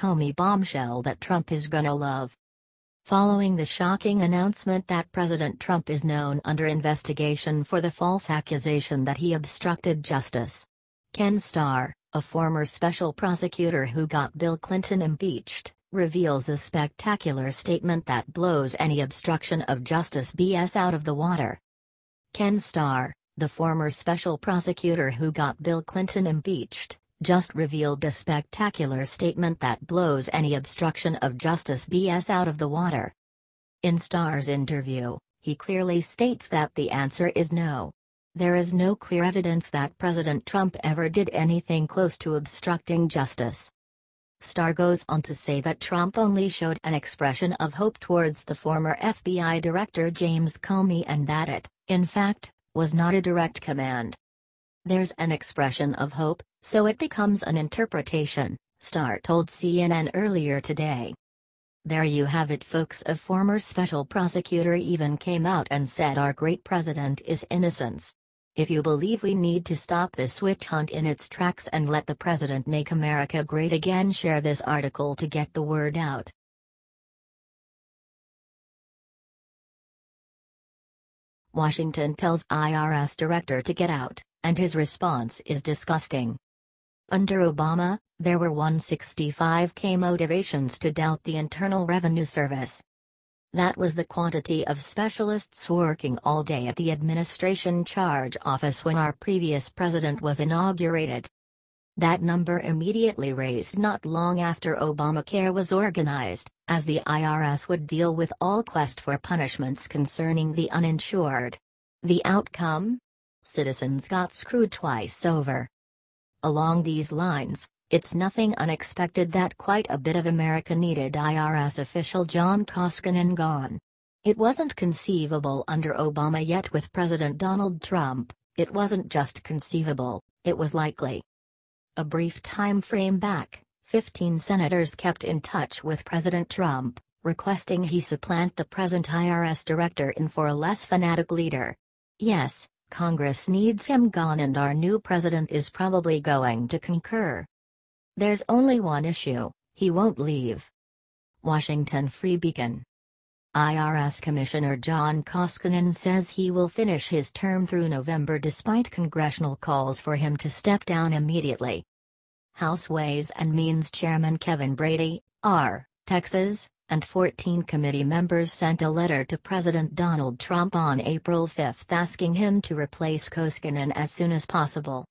Comey bombshell that Trump is gonna love. Following the shocking announcement that President Trump is known under investigation for the false accusation that he obstructed justice. Ken Starr, a former special prosecutor who got Bill Clinton impeached, reveals a spectacular statement that blows any obstruction of justice BS out of the water. Ken Starr, the former special prosecutor who got Bill Clinton impeached, just revealed a spectacular statement that blows any obstruction of justice BS out of the water. In Starr's interview, he clearly states that the answer is no. There is no clear evidence that President Trump ever did anything close to obstructing justice. Starr goes on to say that Trump only showed an expression of hope towards the former FBI Director James Comey and that it, in fact, was not a direct command. There's an expression of hope, so it becomes an interpretation, Starr told CNN earlier today. There you have it, folks. A former special prosecutor even came out and said our great president is innocent. If you believe we need to stop this witch hunt in its tracks and let the president make America great again, share this article to get the word out. Washington tells IRS director to get out, and his response is disgusting. Under Obama, there were 165K motivations to doubt the Internal Revenue Service. That was the quantity of specialists working all day at the administration charge office when our previous president was inaugurated. That number immediately raised not long after Obamacare was organized, as the IRS would deal with all quest for punishments concerning the uninsured. The outcome? Citizens got screwed twice over. Along these lines, it's nothing unexpected that quite a bit of America needed IRS official John Koskinen gone. It wasn't conceivable under Obama, yet with President Donald Trump, it wasn't just conceivable, it was likely. A brief time frame back, 15 senators kept in touch with President Trump, requesting he supplant the present IRS director in for a less fanatic leader. Yes, Congress needs him gone and our new president is probably going to concur. There's only one issue: he won't leave. Washington Free Beacon. IRS Commissioner John Koskinen says he will finish his term through November despite congressional calls for him to step down immediately. House Ways and Means Chairman Kevin Brady, R., Texas, and 14 committee members sent a letter to President Donald Trump on April 5 asking him to replace Koskinen as soon as possible.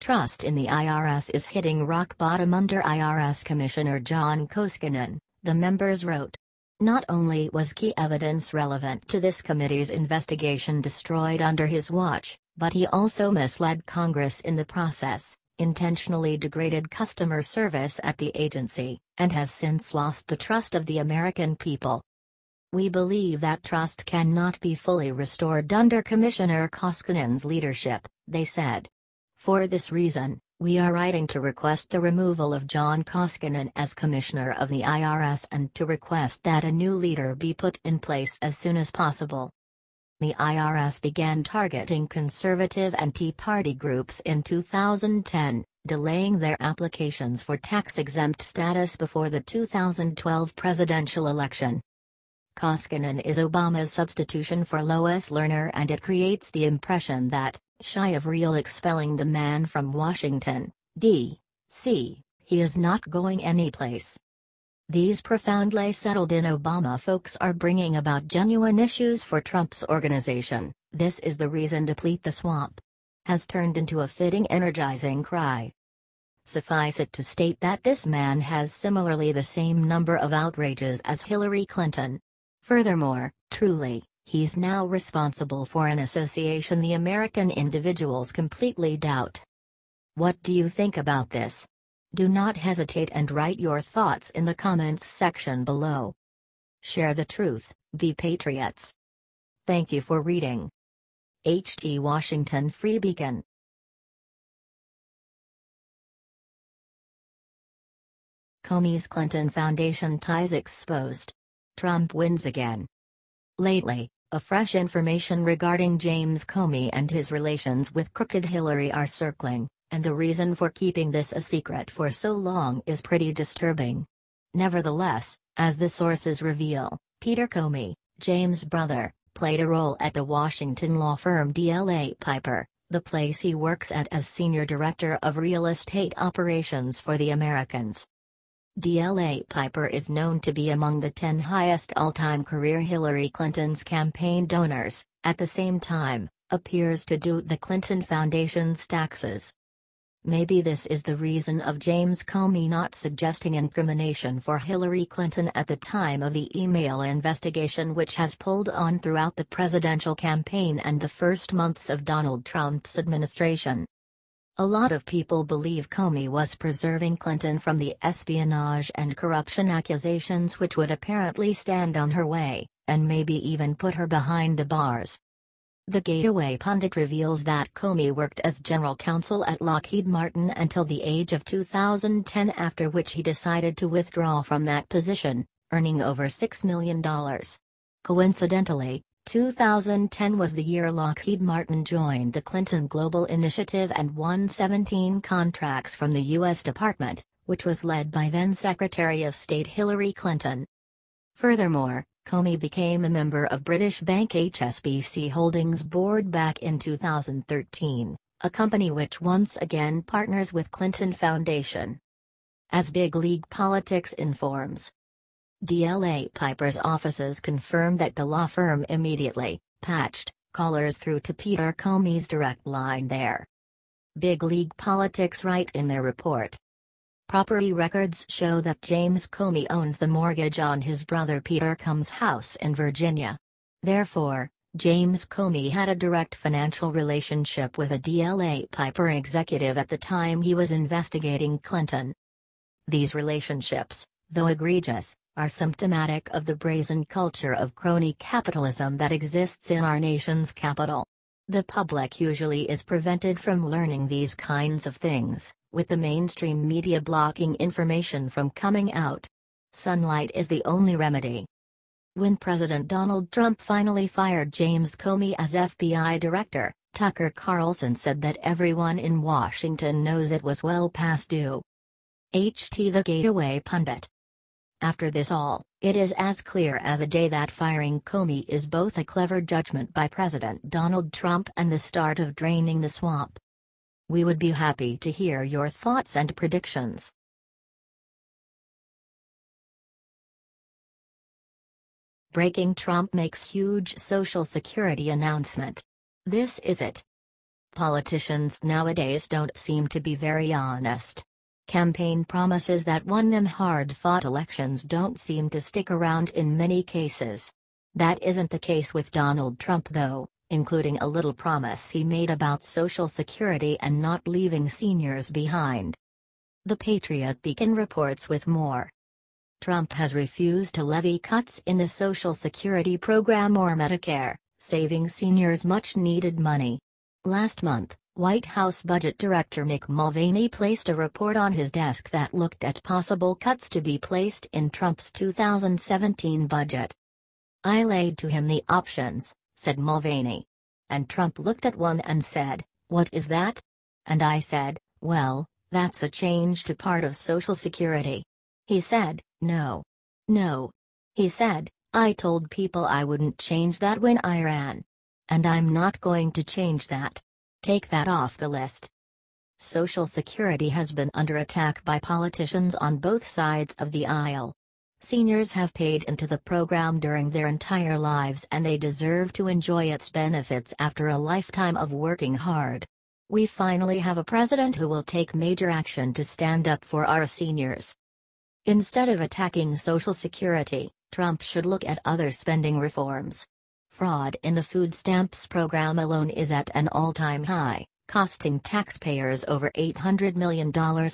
Trust in the IRS is hitting rock bottom under IRS Commissioner John Koskinen, the members wrote. Not only was key evidence relevant to this committee's investigation destroyed under his watch, but he also misled Congress in the process, intentionally degraded customer service at the agency, and has since lost the trust of the American people. We believe that trust cannot be fully restored under Commissioner Koskinen's leadership, they said. For this reason, we are writing to request the removal of John Koskinen as Commissioner of the IRS and to request that a new leader be put in place as soon as possible. The IRS began targeting conservative and Tea Party groups in 2010, delaying their applications for tax-exempt status before the 2012 presidential election. Koskinen is Obama's substitution for Lois Lerner, and it creates the impression that, shy of real expelling the man from Washington, D.C., he is not going anyplace. These profoundly settled-in Obama folks are bringing about genuine issues for Trump's organization. This is the reason deplete the swamp has turned into a fitting, energizing cry. Suffice it to state that this man has similarly the same number of outrages as Hillary Clinton. Furthermore, truly, he's now responsible for an association the American individuals completely doubt. What do you think about this? Do not hesitate and write your thoughts in the comments section below. Share the truth, be patriots. Thank you for reading. HT Washington Free Beacon. Comey's Clinton Foundation ties exposed. Trump wins again. Lately, a fresh information regarding James Comey and his relations with crooked Hillary are circling, and the reason for keeping this a secret for so long is pretty disturbing. Nevertheless, as the sources reveal, Peter Comey, James' brother, played a role at the Washington law firm DLA Piper, the place he works at as Senior Director of Real Estate Operations for the Americans. DLA Piper is known to be among the 10 highest all-time career Hillary Clinton's campaign donors, at the same time, appears to do the Clinton Foundation's taxes. Maybe this is the reason of James Comey not suggesting incrimination for Hillary Clinton at the time of the email investigation, which has pulled on throughout the presidential campaign and the first months of Donald Trump's administration. A lot of people believe Comey was preserving Clinton from the espionage and corruption accusations which would apparently stand on her way, and maybe even put her behind the bars. The Gateway pundit reveals that Comey worked as general counsel at Lockheed Martin until the age of 2010, after which he decided to withdraw from that position, earning over $6 million. Coincidentally, 2010 was the year Lockheed Martin joined the Clinton Global Initiative and won 17 contracts from the U.S. Department, which was led by then Secretary of State Hillary Clinton. Furthermore, Comey became a member of British bank HSBC Holdings board back in 2013, a company which once again partners with Clinton Foundation. As Big League Politics informs, DLA Piper's offices confirmed that the law firm immediately patched callers through to Peter Comey's direct line there. Big League Politics write in their report, property records show that James Comey owns the mortgage on his brother Peter Comey's house in Virginia. Therefore, James Comey had a direct financial relationship with a DLA Piper executive at the time he was investigating Clinton. These relationships, though egregious, are symptomatic of the brazen culture of crony capitalism that exists in our nation's capital. The public usually is prevented from learning these kinds of things, with the mainstream media blocking information from coming out. Sunlight is the only remedy. When President Donald Trump finally fired James Comey as FBI director, Tucker Carlson said that everyone in Washington knows it was well past due. HT the Gateway pundit. After this all, it is as clear as a day that firing Comey is both a clever judgment by President Donald Trump and the start of draining the swamp. We would be happy to hear your thoughts and predictions. Breaking: Trump makes huge Social Security announcement. This is it. Politicians nowadays don't seem to be very honest. Campaign promises that won them hard-fought elections don't seem to stick around in many cases. That isn't the case with Donald Trump though, including a little promise he made about Social Security and not leaving seniors behind. The Patriot Beacon reports with more. Trump has refused to levy cuts in the Social Security program or Medicare, saving seniors much-needed money. Last month, White House Budget Director Mick Mulvaney placed a report on his desk that looked at possible cuts to be placed in Trump's 2017 budget. "I laid to him the options," said Mulvaney. And Trump looked at one and said, "What is that?" And I said, "Well, that's a change to part of Social Security." He said, "No. No." He said, "I told people I wouldn't change that when I ran. And I'm not going to change that. Take that off the list." Social Security has been under attack by politicians on both sides of the aisle. Seniors have paid into the program during their entire lives and they deserve to enjoy its benefits after a lifetime of working hard. We finally have a president who will take major action to stand up for our seniors. Instead of attacking Social Security, Trump should look at other spending reforms. Fraud in the food stamps program alone is at an all-time high, costing taxpayers over $800 million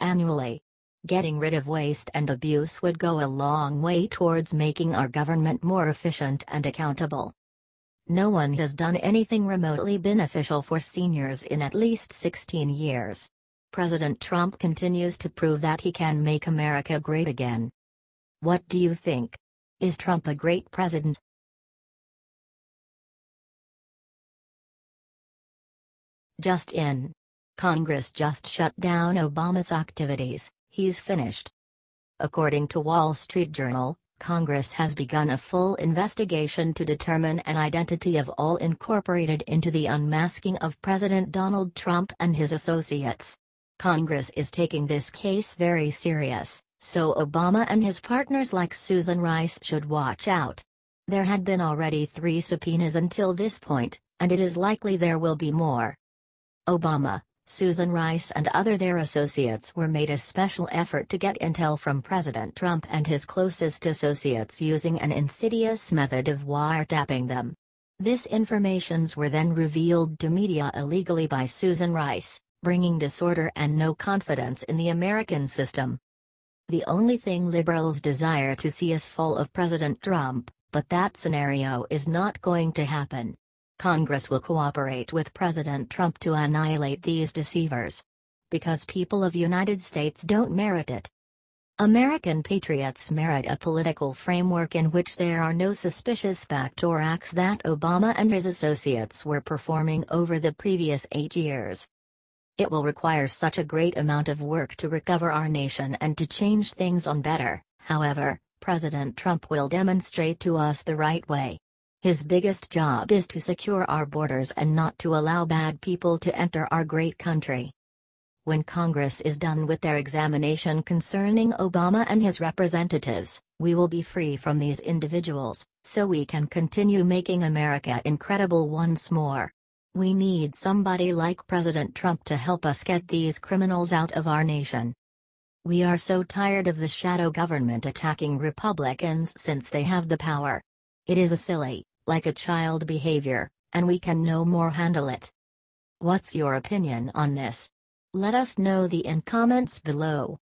annually. Getting rid of waste and abuse would go a long way towards making our government more efficient and accountable. No one has done anything remotely beneficial for seniors in at least 16 years. President Trump continues to prove that he can make America great again. What do you think? Is Trump a great president? Just in. Congress just shut down Obama's activities, he's finished. According to Wall Street Journal, Congress has begun a full investigation to determine an identity of all incorporated into the unmasking of President Donald Trump and his associates. Congress is taking this case very serious, so Obama and his partners like Susan Rice should watch out. There had been already 3 subpoenas until this point, and it is likely there will be more. Obama, Susan Rice and their associates were made a special effort to get intel from President Trump and his closest associates using an insidious method of wiretapping them. This informations were then revealed to media illegally by Susan Rice, bringing disorder and no confidence in the American system. The only thing liberals desire to see is fall of President Trump, but that scenario is not going to happen. Congress will cooperate with President Trump to annihilate these deceivers. Because people of United States don't merit it. American patriots merit a political framework in which there are no suspicious backdoor acts that Obama and his associates were performing over the previous 8 years. It will require such a great amount of work to recover our nation and to change things on better. However, President Trump will demonstrate to us the right way. His biggest job is to secure our borders and not to allow bad people to enter our great country. When Congress is done with their examination concerning Obama and his representatives, we will be free from these individuals, so we can continue making America incredible once more. We need somebody like President Trump to help us get these criminals out of our nation. We are so tired of the shadow government attacking Republicans since they have the power. It is a silly, like a child behavior, and we can no more handle it. What's your opinion on this? Let us know in comments below.